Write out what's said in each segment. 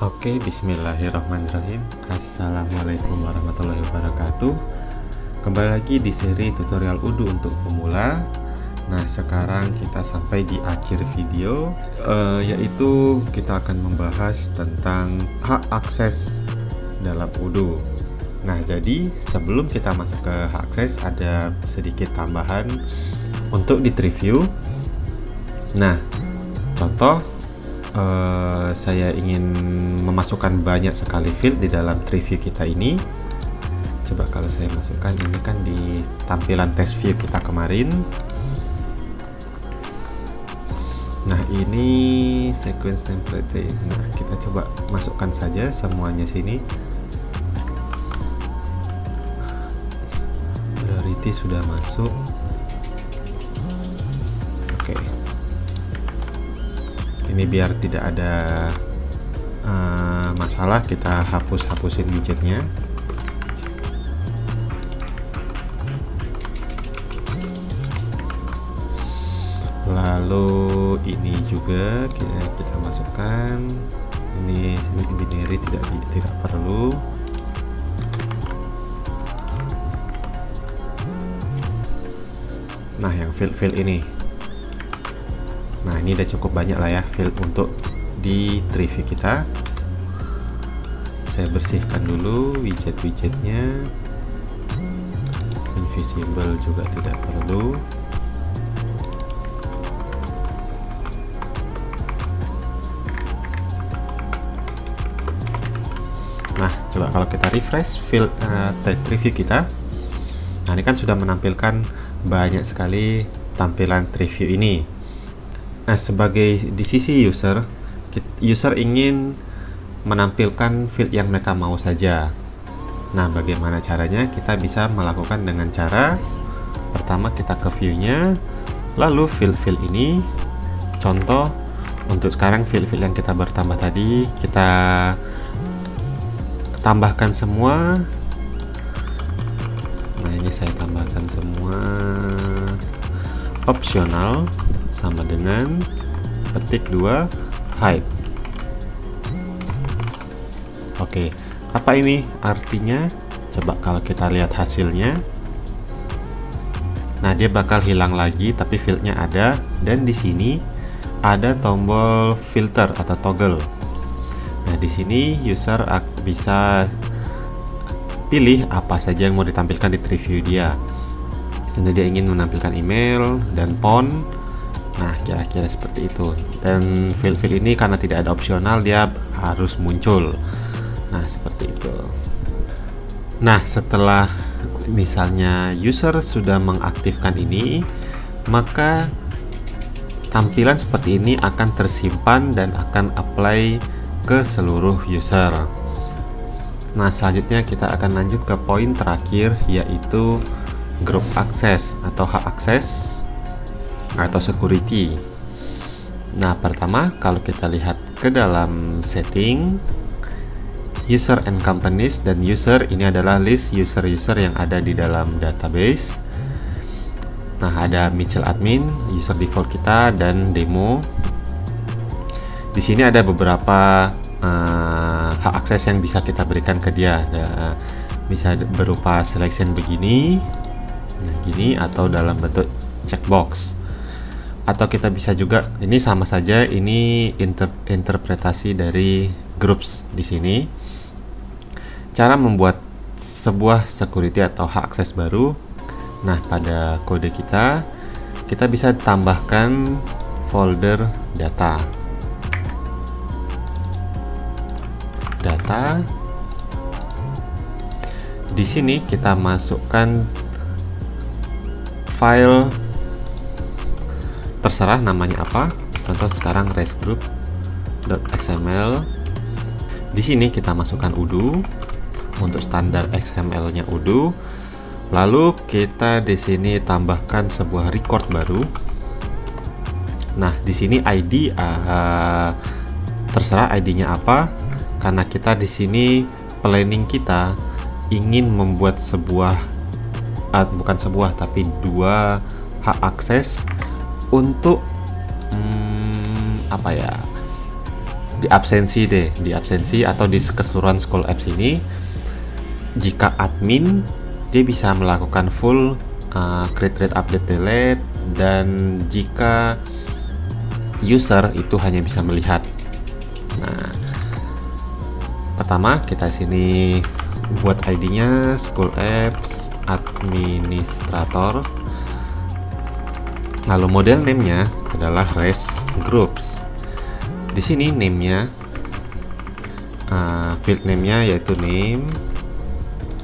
Oke, bismillahirrahmanirrahim. Assalamualaikum warahmatullahi wabarakatuh. Kembali lagi di seri tutorial Odoo untuk pemula. Nah, sekarang kita sampai di akhir video, yaitu kita akan membahas tentang hak akses dalam Odoo. Nah, jadi sebelum kita masuk ke hak akses, ada sedikit tambahan untuk di review. Nah, contoh, saya ingin memasukkan banyak sekali field di dalam review kita ini. Coba kalau saya masukkan, ini kan di tampilan test view kita kemarin. Nah, ini sequence template. Nah, kita coba masukkan saja semuanya sini. Priority sudah masuk. Oke. Ini biar tidak ada masalah, kita hapusin widgetnya. Lalu ini juga kita masukkan. Ini binary tidak perlu. Nah, yang field ini. Nah, ini udah cukup banyak lah ya field untuk di review kita. Saya bersihkan dulu widget-widgetnya. Invisible juga tidak perlu. Nah, coba kalau kita refresh field review kita. Nah, ini kan sudah menampilkan banyak sekali tampilan review ini. Nah, sebagai di sisi user ingin menampilkan field yang mereka mau saja. Nah, bagaimana caranya? Kita bisa melakukan dengan cara pertama kita ke view-nya, lalu field-field ini. Contoh untuk sekarang field-field yang kita bertambah tadi, kita tambahkan semua. Nah, ini saya tambahkan semua opsional sama dengan petik 2 hide. Oke, apa ini artinya? Coba kalau kita lihat hasilnya. Nah, dia bakal hilang lagi tapi fieldnya ada, dan di sini ada tombol filter atau toggle. Nah, di sini user bisa pilih apa saja yang mau ditampilkan di review dia. Tentu dia ingin menampilkan email dan font. Nah, kira-kira seperti itu. Dan field-field ini karena tidak ada opsional, dia harus muncul. Nah, seperti itu. Nah, setelah misalnya user sudah mengaktifkan ini, maka tampilan seperti ini akan tersimpan dan akan apply ke seluruh user. Nah, selanjutnya kita akan lanjut ke poin terakhir, yaitu group access atau hak akses atau security. Nah, pertama kalau kita lihat ke dalam setting user and companies, dan user ini adalah list user-user yang ada di dalam database. Nah, ada Mitchell admin, user default kita, dan demo. Di sini ada beberapa hak akses yang bisa kita berikan ke dia. Bisa berupa selection begini, nah gini, atau dalam bentuk checkbox. Atau kita bisa juga, ini sama saja, ini interpretasi dari groups di sini. Cara membuat sebuah security atau hak akses baru. Nah, pada kode kita bisa tambahkan folder data. Di sini kita masukkan file, terserah namanya apa. Contoh sekarang restgroup.xml. Di sini kita masukkan Odoo untuk standar XML-nya Odoo. Lalu kita di sini tambahkan sebuah record baru. Nah, di sini ID terserah ID-nya apa. Karena kita di sini planning kita ingin membuat bukan sebuah tapi 2 hak akses untuk di absensi deh, di absensi atau di keseluruhan School Apps ini, jika admin dia bisa melakukan full create, read, update, delete, dan jika user itu hanya bisa melihat. Nah, pertama kita sini buat ID-nya School Apps Administrator. Lalu model name-nya adalah REST Groups. Di sini name-nya, field name-nya yaitu name.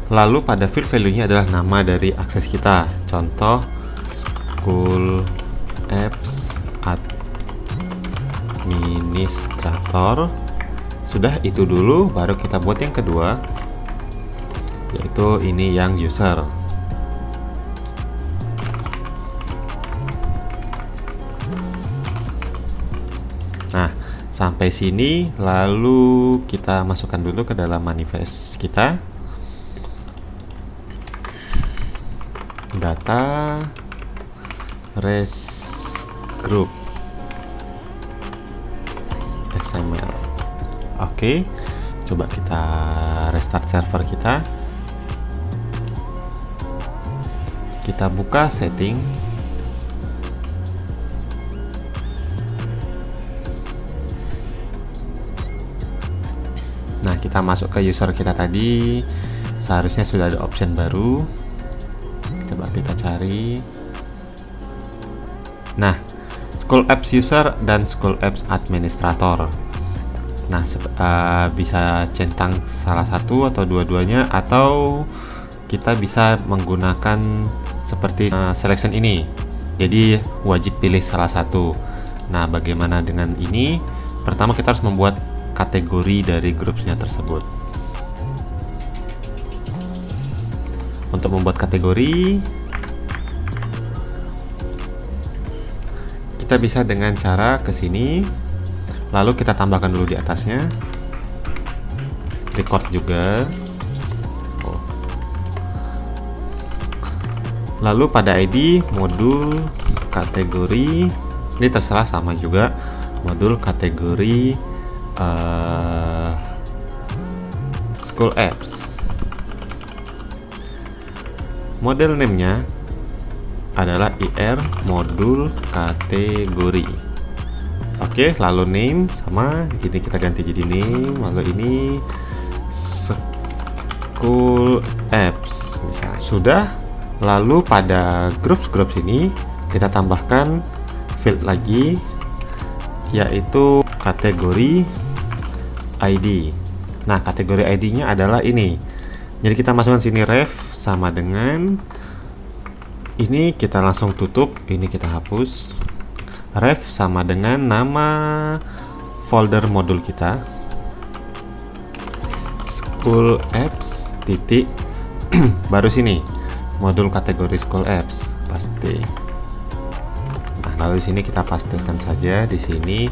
Lalu pada field value-nya adalah nama dari akses kita. Contoh School Apps Administrator. Sudah itu dulu, baru kita buat yang kedua, yaitu ini yang user. Nah, sampai sini lalu kita masukkan dulu ke dalam manifest kita. Data REST group XML. Oke, coba kita restart server kita. Kita buka setting. Nah, kita masuk ke user kita tadi. Seharusnya sudah ada option baru. Coba kita cari. Nah, School Apps User dan School Apps Administrator. Nah, bisa centang salah satu atau dua-duanya, atau kita bisa menggunakan seperti selection ini. Jadi wajib pilih salah satu. Nah, bagaimana dengan ini? Pertama kita harus membuat kategori dari grupnya tersebut. Untuk membuat kategori, kita bisa dengan cara ke sini, lalu kita tambahkan dulu di atasnya record juga. Lalu pada ID modul kategori, ini terserah sama juga, modul kategori School Apps. Model name-nya adalah IR modul kategori. Oke, lalu name sama, ini kita ganti jadi name, lalu ini School Apps misalnya. Sudah. Lalu pada groups ini kita tambahkan field lagi, yaitu kategori ID. Nah, kategori ID-nya adalah ini. Jadi kita masukkan sini ref sama dengan ini, kita langsung tutup, ini kita hapus. Ref sama dengan nama folder modul kita, School Apps titik baru sini modul kategori School Apps pasti. Nah, lalu di sini kita pastikan saja di sini.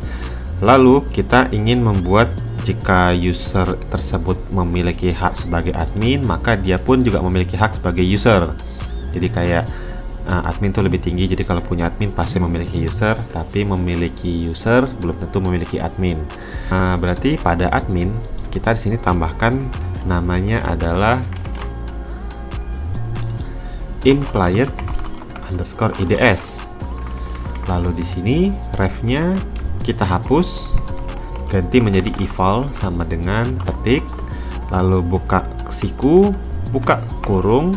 Lalu kita ingin membuat, jika user tersebut memiliki hak sebagai admin, maka dia pun juga memiliki hak sebagai user. Jadi kayak admin itu lebih tinggi, jadi kalau punya admin pasti memiliki user, tapi memiliki user belum tentu memiliki admin. Berarti pada admin kita di sini tambahkan namanya adalah implied underscore IDS. Lalu di sini refnya kita hapus, ganti menjadi eval sama dengan petik, lalu buka siku, buka kurung,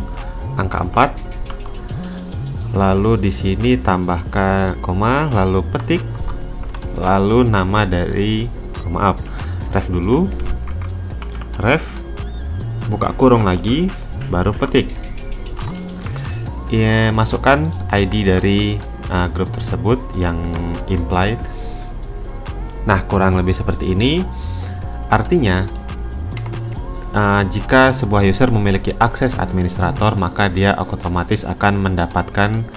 angka 4, lalu di sini tambahkan koma, lalu petik, lalu nama dari, maaf, ref dulu, ref, buka kurung lagi, baru petik. Ya, masukkan ID dari grup tersebut yang implied. Nah, kurang lebih seperti ini. Artinya jika sebuah user memiliki akses administrator, maka dia otomatis akan mendapatkan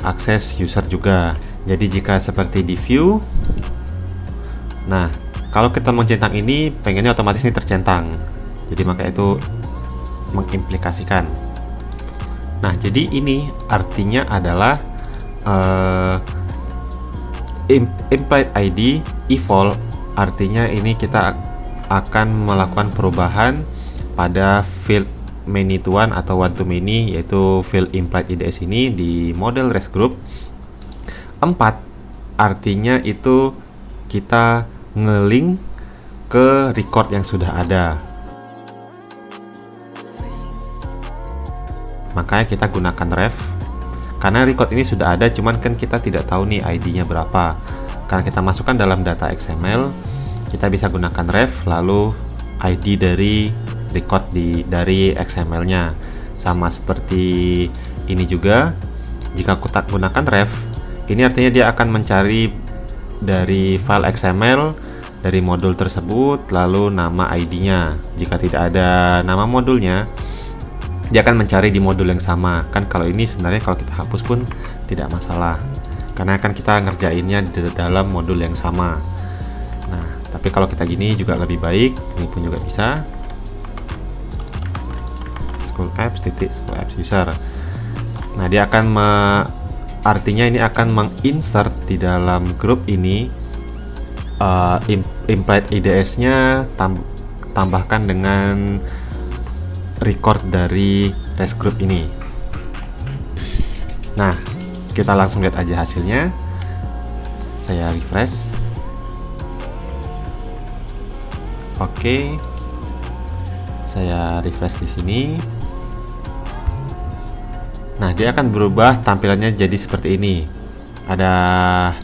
akses user juga. Jadi jika seperti di view, nah kalau kita mencentang ini, pengennya otomatis ini tercentang. Jadi maka itu mengimplikasikan. Nah, jadi ini artinya adalah implied ID eval artinya ini kita akan melakukan perubahan pada field many to one atau one to many, yaitu field implied IDS ini di model REST group. 4 artinya itu kita nge-link ke record yang sudah ada. Makanya kita gunakan ref, karena record ini sudah ada, cuman kan kita tidak tahu nih ID-nya berapa. Karena kita masukkan dalam data XML, kita bisa gunakan ref, lalu ID dari record dari XML-nya. Sama seperti ini juga, jika kita gunakan ref, ini artinya dia akan mencari dari file XML dari modul tersebut, lalu nama ID-nya. Jika tidak ada nama modulnya, dia akan mencari di modul yang sama. Kan kalau ini sebenarnya kalau kita hapus pun tidak masalah, karena kan kita ngerjainnya di dalam modul yang sama. Nah, tapi kalau kita gini juga lebih baik. Ini pun juga bisa school apps user. Nah, dia akan artinya ini akan menginsert di dalam grup ini implied IDS-nya, tambahkan dengan record dari REST group ini. Nah, kita langsung lihat aja hasilnya. Saya refresh. Oke, saya refresh di sini. Nah, dia akan berubah tampilannya jadi seperti ini. Ada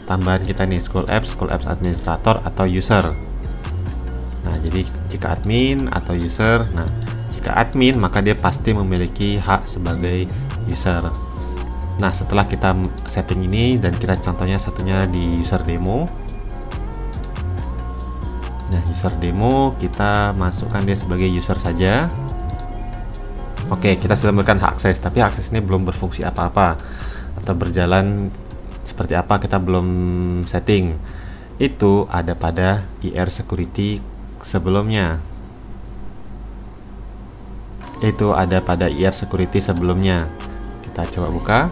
tambahan kita nih, school apps administrator atau user. Nah, jadi jika admin atau user, nah jika admin maka dia pasti memiliki hak sebagai user. Nah, setelah kita setting ini dan kita contohnya satunya di user demo. Nah, user demo kita masukkan dia sebagai user saja. Oke, kita sudah memberikan hak akses, tapi akses ini belum berfungsi apa-apa atau berjalan seperti apa kita belum setting. Itu ada pada IR security sebelumnya. Kita coba buka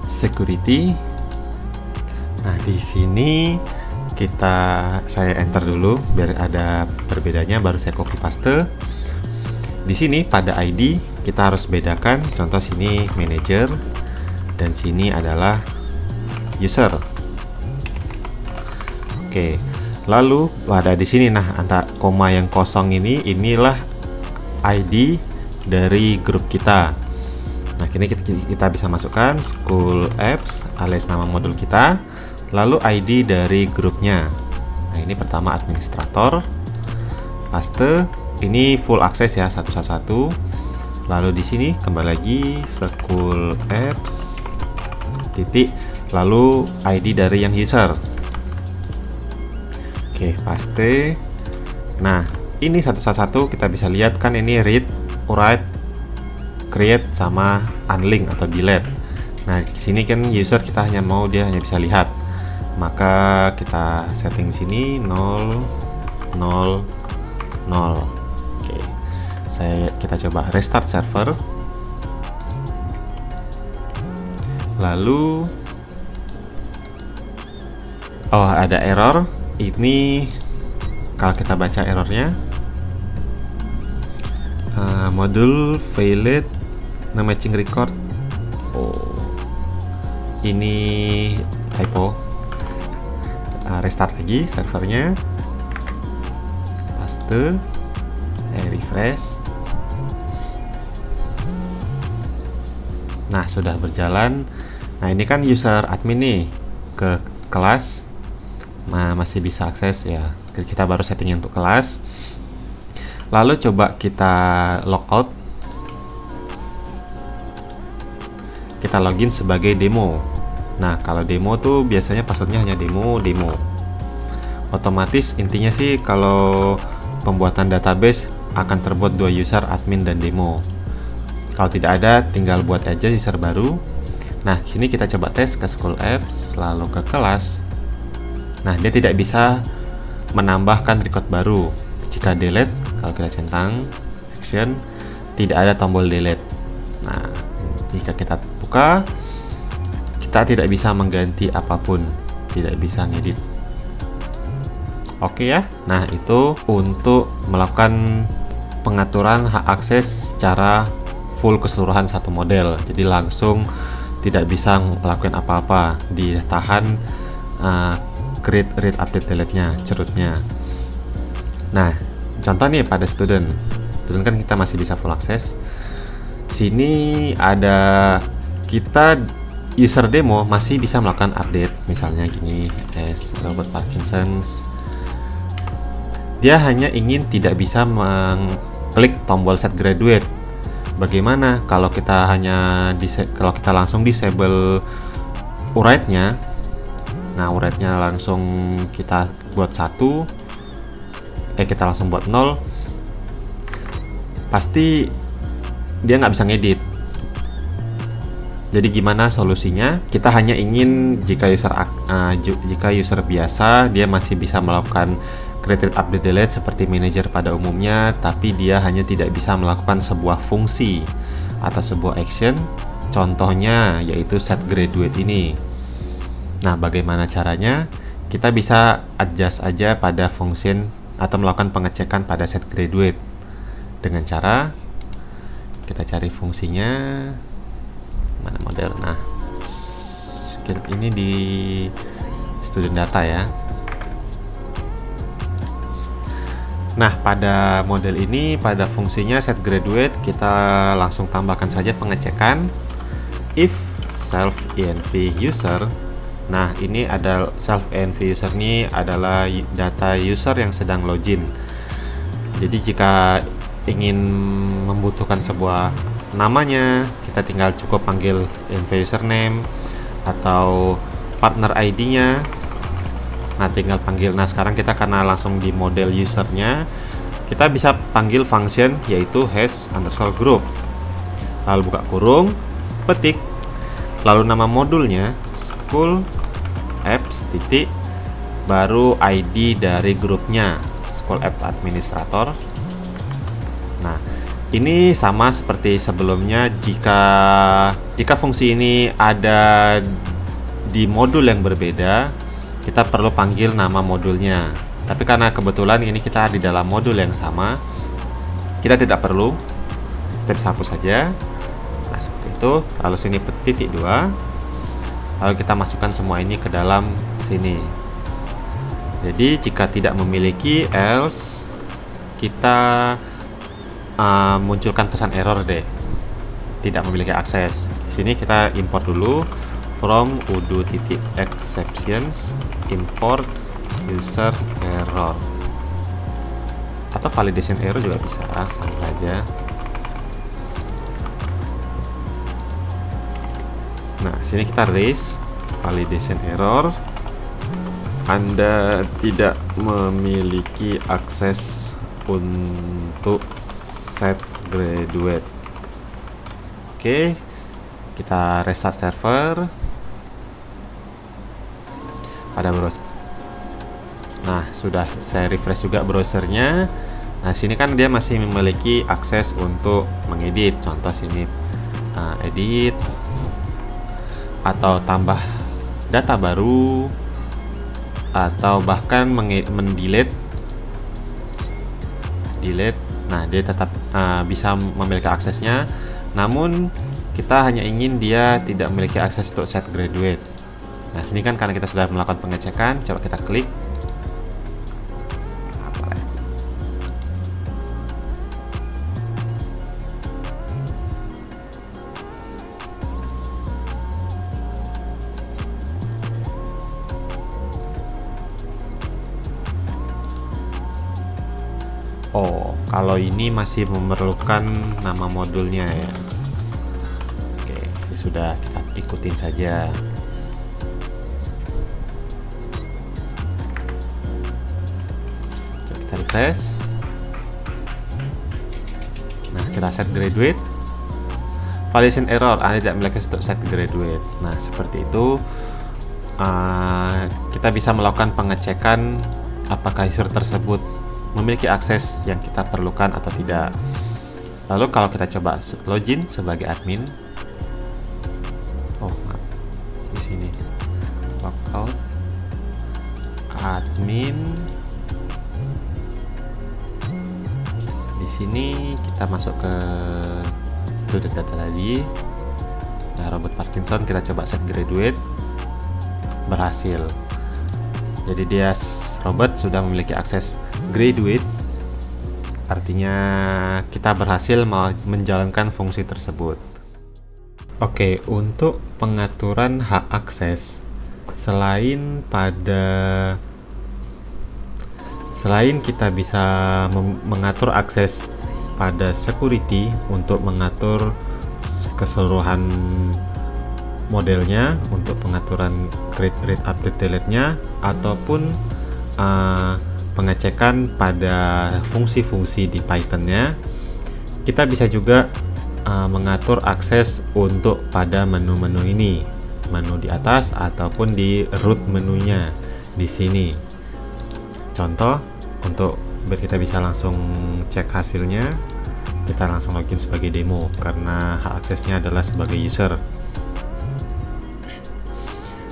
security. Nah, di sini saya enter dulu biar ada perbedaannya, baru saya copy paste. Di sini pada ID kita harus bedakan, contoh sini manager dan sini adalah user. Oke. Lalu ada di sini, nah antara koma yang kosong inilah ID dari grup kita. Nah, ini kita bisa masukkan school apps alias nama modul kita, lalu ID dari grupnya. Nah, ini pertama administrator, paste, ini full akses ya, satu. Lalu di sini kembali lagi school apps titik, lalu ID dari yang user. Oke, paste. Nah, ini satu kita bisa lihat kan, ini read, write, create sama unlink atau delete. Nah, di sini kan user kita dia hanya bisa lihat. Maka kita setting sini 0 0 0. Oke. Kita coba restart server. Lalu ada error. Ini kalau kita baca errornya, modul failed no matching record. Ini typo. Restart lagi servernya, paste, refresh. Nah, sudah berjalan. Nah, ini kan user admin nih ke kelas. Nah, masih bisa akses ya. Kita baru setting untuk kelas. Lalu coba kita logout. Kita login sebagai demo. Nah, kalau demo tuh biasanya passwordnya hanya demo. Otomatis intinya sih kalau pembuatan database akan terbuat 2 user, admin dan demo. Kalau tidak ada, tinggal buat aja user baru. Nah, sini kita coba tes ke school apps, lalu ke kelas. Nah, dia tidak bisa menambahkan record baru. Jika delete, kalau kita centang action, tidak ada tombol delete. Nah, jika kita buka, kita tidak bisa mengganti apapun, tidak bisa ngedit. Oke ya. Nah, itu untuk melakukan pengaturan hak akses secara full keseluruhan satu model. Jadi langsung tidak bisa melakukan apa-apa, ditahan create, read, update, delete-nya, cerutnya. Nah, contoh nih pada student kan kita masih bisa full akses. Sini ada kita user demo masih bisa melakukan update, misalnya gini, Robert Parkinson's. Dia hanya ingin tidak bisa mengklik tombol set graduate. Bagaimana kalau kita kalau kita langsung disable urite-nya? Nah, urite-nya langsung kita buat 1, kita langsung buat 0, pasti dia nggak bisa ngedit. Jadi gimana solusinya? Kita hanya ingin jika user biasa dia masih bisa melakukan create, update, delete seperti manager pada umumnya, tapi dia hanya tidak bisa melakukan sebuah fungsi atau sebuah action. Contohnya yaitu set graduate ini. Nah, bagaimana caranya? Kita bisa adjust aja pada function atau melakukan pengecekan pada set graduate dengan cara kita cari fungsinya mana model. Nah, ini di student data ya. Nah, pada model ini, pada fungsinya set graduate, kita langsung tambahkan saja pengecekan if self env user. Nah, ini ada self env user ini adalah data user yang sedang login. Jadi jika ingin membutuhkan sebuah namanya, kita tinggal cukup panggil env username atau partner ID-nya. Nah, tinggal panggil. Nah, sekarang kita karena langsung di model usernya, kita bisa panggil function yaitu hash_group, lalu buka kurung, petik, lalu nama modulnya school apps titik, baru ID dari grupnya school apps administrator. Nah, ini sama seperti sebelumnya. Jika fungsi ini ada di modul yang berbeda, kita perlu panggil nama modulnya. Tapi karena kebetulan ini kita di dalam modul yang sama, kita tidak perlu. Kita bisa hapus saja. Nah, seperti itu. Lalu sini titik 2. Lalu kita masukkan semua ini ke dalam sini. Jadi jika tidak memiliki, else kita munculkan pesan error deh, tidak memiliki akses. Di sini kita import dulu from udo.exceptions import user error, atau validation error juga bisa, sama saja. Nah, sini kita raise validation error, Anda tidak memiliki akses untuk set graduate. Oke, kita restart server pada browser. Nah, sudah saya refresh juga browsernya. Nah, sini kan dia masih memiliki akses untuk mengedit. Contoh sini edit atau tambah data baru, atau bahkan mendelete. Nah, dia tetap bisa memiliki aksesnya. Namun kita hanya ingin dia tidak memiliki akses untuk set graduate. Nah, sini kan karena kita sudah melakukan pengecekan, coba kita klik. Oh, kalau ini masih memerlukan nama modulnya ya. Oke, sudah, kita ikutin saja. Kita refresh. Nah, kita set graduate. Validation error, Anda tidak memiliki untuk set graduate. Nah, seperti itu. Kita bisa melakukan pengecekan apakah user tersebut memiliki akses yang kita perlukan atau tidak. Lalu kalau kita coba login sebagai admin, di sini logout, admin. Di sini kita masuk ke student data tadi. Nah, Robert Parkinson kita coba set graduate, berhasil. Jadi dia Robert sudah memiliki akses graduate, artinya kita berhasil menjalankan fungsi tersebut. Oke, untuk pengaturan hak akses, selain kita bisa mengatur akses pada security untuk mengatur keseluruhan modelnya, untuk pengaturan create, read, update, delete-nya, ataupun pengecekan pada fungsi-fungsi di Python-nya, kita bisa juga mengatur akses untuk pada menu-menu ini, menu di atas ataupun di root menunya di sini. Contoh, untuk biar kita bisa langsung cek hasilnya, kita langsung login sebagai demo karena hak aksesnya adalah sebagai user.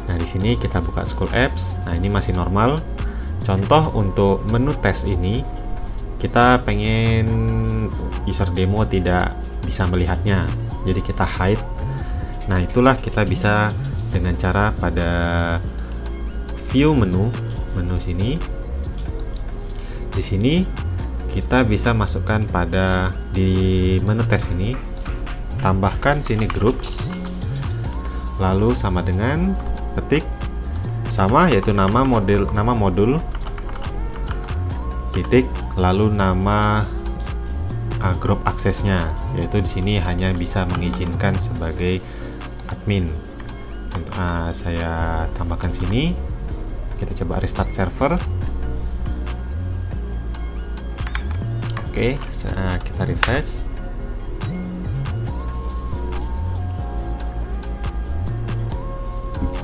Nah, di sini kita buka School Apps. Nah, ini masih normal. Contoh untuk menu tes ini, kita pengen user demo tidak bisa melihatnya, jadi kita hide. Nah, itulah kita bisa dengan cara pada view menu sini. Di sini kita bisa masukkan pada di menu tes ini, tambahkan sini groups, lalu sama dengan ketik sama, yaitu nama modul titik, lalu nama group aksesnya, yaitu di sini hanya bisa mengizinkan sebagai admin. Saya tambahkan sini. Kita coba restart server. Oke, kita refresh.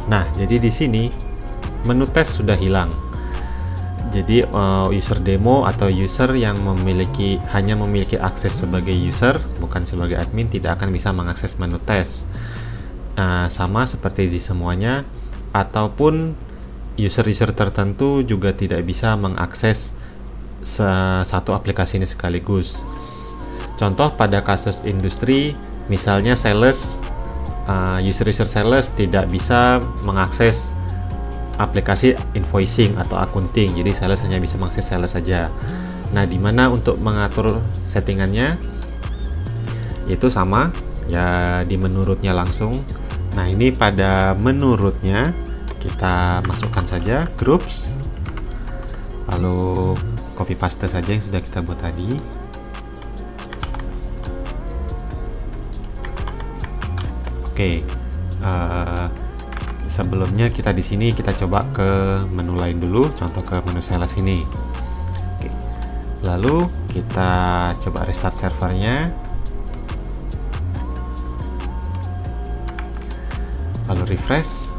Nah, jadi di sini menu tes sudah hilang. Jadi user demo atau user yang hanya memiliki akses sebagai user, bukan sebagai admin, tidak akan bisa mengakses menu tes. Sama seperti di semuanya, ataupun user-user tertentu juga tidak bisa mengakses satu aplikasi ini sekaligus. Contoh pada kasus industri, misalnya sales, user-user sales tidak bisa mengakses aplikasi invoicing atau accounting, jadi sales hanya bisa mengakses sales saja. Nah, dimana untuk mengatur settingannya itu sama ya, di menu rootnya langsung. Nah, ini pada menu rootnya kita masukkan saja groups, lalu copy paste saja yang sudah kita buat tadi. Oke, sebelumnya kita di sini kita coba ke menu lain dulu, contoh ke menu sales ini. Oke. Lalu kita coba restart servernya, lalu refresh.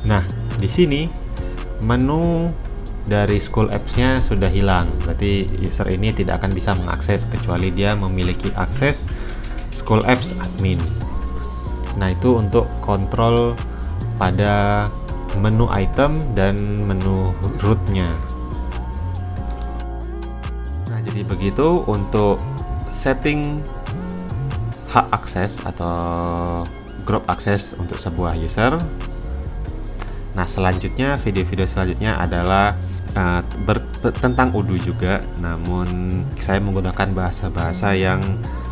Nah, di sini menu dari School Apps-nya sudah hilang. Berarti user ini tidak akan bisa mengakses kecuali dia memiliki akses School Apps admin. Nah, itu untuk kontrol pada menu item dan menu root-nya. Nah, jadi begitu untuk setting hak akses atau group akses untuk sebuah user. Nah, selanjutnya video-video selanjutnya adalah tentang Odoo juga, namun saya menggunakan bahasa-bahasa yang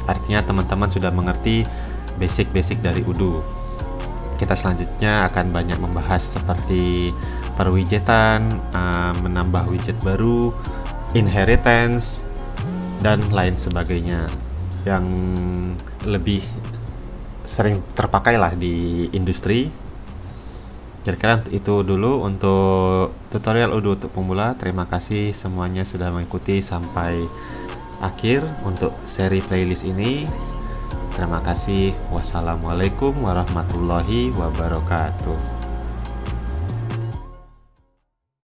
artinya teman-teman sudah mengerti basic-basic dari Odoo. Kita selanjutnya akan banyak membahas seperti perwidgetan, menambah widget baru, inheritance, dan lain sebagainya yang lebih sering terpakai lah di industri. Kira-kira itu dulu untuk tutorial Odoo untuk pemula. Terima kasih semuanya sudah mengikuti sampai akhir untuk seri playlist ini. Terima kasih. Wassalamualaikum warahmatullahi wabarakatuh.